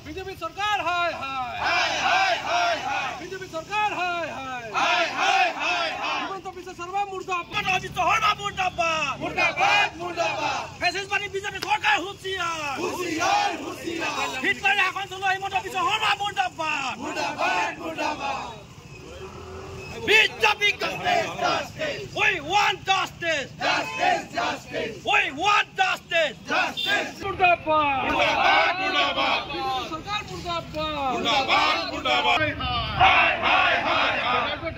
BJP सरकार हाय हाय हाय हाय हाय हाय BJP सरकार हाय हाय हाय हाय हाय हिमंत बिश्व शर्मा मुर्दाबाद अजित शर्मा मुर्दाबाद मुर्दाबाद मुर्दाबाद फैसिस्ट बानी बीजेपी सरकार हुसियार हुसियार हुसियार हिटलर এখন চলো Himanta Biswa Sarma মুর্দাবাদ মুর্দাবাদ মুর্দাবাদ BJP justice we want justice justice justice we want justice justice मुर्दाबाद मुर्दाबाद मुर्दाबाद सरकार मुर्दाबाद मुर्दाबाद मुर्दाबाद हाय हाय हाय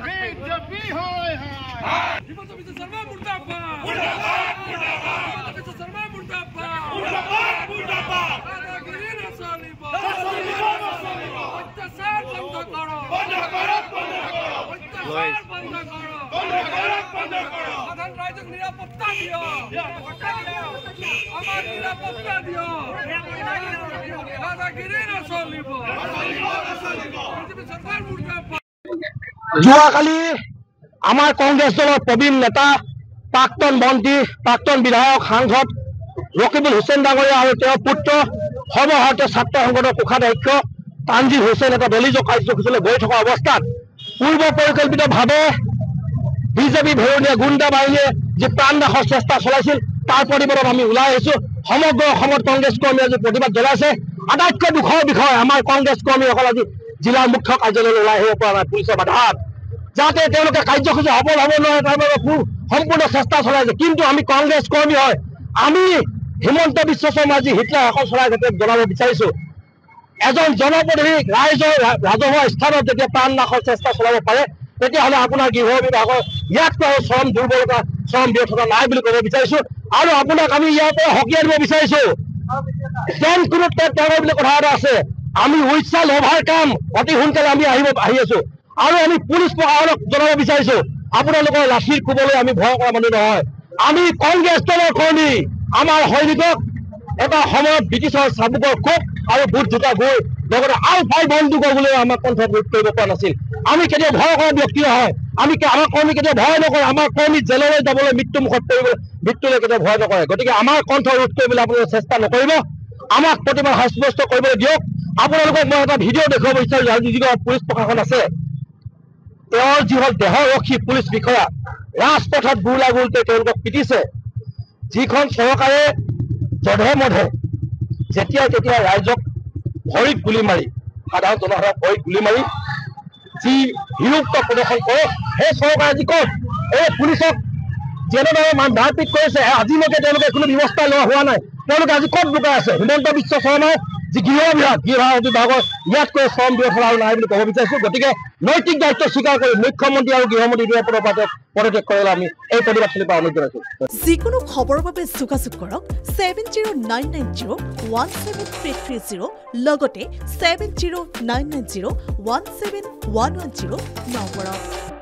BJP हाय हाय हिमंत बिश्व शर्मा मुर्दाबाद मुर्दाबाद मुर्दाबाद हिमंत बिश्व शर्मा मुर्दाबाद मुर्दाबाद मुर्दाबाद दादागिरी न चलिबो अत्याचार बंद करो बंद करो बंद करो अत्याचार बंद करो बंद करो बंद करो साधारण राइजक निरापत्ता दियो আমার নিরাপত্তা দিও দাদাগিরি না চলিবো বিজেপি সরকার মুর্দাবাদ যোৱাকালি আমাৰ কংগ্ৰেছ দলৰ প্ৰবীণ নেতা প্ৰাক্তন মন্ত্ৰী প্ৰাক্তন বিধায়ক সাংসদ ৰকিবুল হুছেইন ডাঙৰীয়া আৰু তেওঁৰ পুত্ৰ সৰ্বভাৰতীয় ছাত্ৰ সংগঠনৰ কোষাধ্যক্ষ তানজিৰ হুছেইন এটা দলীয় কাৰ্যসূচীলৈ গৈ থকা অৱস্থাত পূৰ্ব পৰিকল্পিতভাৱে বিজেপি ভেৰণীয়া গুণ্ডা বাহিনীয়ে যি প্ৰাণনাশৰ চেষ্টা চলাইছিল তাৰ প্ৰতিবাদত আমি ওলাই আহিছো সমগ্ৰ অসমত কংগ্ৰেছ কৰ্মীয়ে আজি প্ৰতিবাদ জনাইছে আটাইতকৈ দুখৰ বিষয় আমাৰ কংগ্ৰেছ কৰ্মীসকল আজি জিলাৰ মুখ্য কাৰ্যালয়লৈ ওলাই আহিব পৰা নাই পুলিচে বাধাত যাতে তেওঁলোকে কাৰ্যসূচী সফল হ'ব নোৱাৰে তাৰ বাবে সম্পূৰ্ণ চেষ্টা চলাইছে কিন্তু আমি কংগ্ৰেছ কৰ্মী হয় আমি হিমন্ত বিশ্ব শৰ্মা যি হিটলাৰ শাসন চলাই ক্ষেত্ৰত জনাব বিচাৰিছো এজন জনপ্ৰতিনিধি ৰাইজৰ ৰাজহুৱা স্থানত যেতিয়া প্ৰাণনাশৰ চেষ্টা চলাব পাৰে তেতিয়াহ'লে আপোনাৰ গৃহ বিভাগৰ ইয়াতকৈ চৰম দুৰ্বলতা চৰম ব্যৰ্থতা নাই বুলি ক'ব বিচাৰিছো আৰু আপোনাক আমি ইয়াৰ পৰা সকীয়াই দিব বিচাৰিছো যেন কোনো তেওঁৰ বুলি কথা এটা আছে আমি উইচাল অভাৰ কাম অতি সোনকালে আমি আহি আছো আৰু আমি পুলিচ প্ৰশাসনক জনাব বিচাৰিছো আপোনালোকৰ লাঠিৰ কোবলৈ আমি ভয় কৰা মানুহ নহয় আমি কংগ্ৰেছ দলৰ কৰ্মী আমাৰ সৈনিকক এটা সময়ত ব্ৰিটিছৰ চাবুকৰ কোপ আৰু বুট জোতা গৈ লগতে আৰু ফাই বন্দুকৰ বুলি আমাক কণ্ঠত ৰোধ কৰিব পৰা নাছিল আমি কেতিয়াও ভয় কৰা ব্যক্তি নহয় আমি আমাৰ কৰ্মী কেতিয়াও ভয় নকৰে আমাৰ কৰ্মী জেললৈ যাবলৈ মৃত্যুমুখত পৰিবলৈ মৃত্যুলৈ কেতিয়াও ভয় নকৰে গতিকে আমাৰ কণ্ঠ ৰোধ কৰিবলৈ আপোনালোকে চেষ্টা নকৰিব আমাক প্ৰতিবাদ সাব্যস্ত কৰিবলৈ দিয়ক আপোনালোকক মই এটা ভিডিঅ' দেখুৱাব বিচাৰিছো যিজন পুলিচ প্ৰশাসন আছে তেওঁৰ যিহল দেহৰক্ষী পুলিচ বিষয়া ৰাজপথত গুলীয়াগুলীতে তেওঁলোকক পিটিছে যিখন চৰকাৰে জধে মধে যেতিয়াই তেতিয়া ৰাইজক ভৰিত গুলি মাৰি সাধাৰণ জনসাধাৰণক ভৰিত গুলি মাৰি যি বিৰূপ প্ৰদৰ্শন কৰে সেই চৰকাৰে আজি ক'ত এই পুলিচক যেনেদৰে মাৰপিট কৰিছে আজিলৈকে তেওঁলোকে কোনো ব্যৱস্থা লোৱা হোৱা নাই তেওঁলোকে আজি ক'ত লুকাই আছে হিমন্ত বিশ্ব শৰ্মাই যি গৃহ বিভাগৰ ইয়াতকৈ চৰম ব্যৰ্থতা আৰু নাই বুলি ক'ব বিচাৰিছো গতিকে নৈতিক দায়িত্ব স্বীকাৰ কৰি মুখ্যমন্ত্ৰী আৰু গৃহমন্ত্ৰী দুয়োৰে পদত্যাগ কৰিবলৈ আমি এই প্ৰতিবাদ চলিব অনুৰোধ জনাইছো যিকোনো খবৰৰ বাবে যোগাযোগ কৰক 7099017330 লগতে 7099017110 নম্বৰত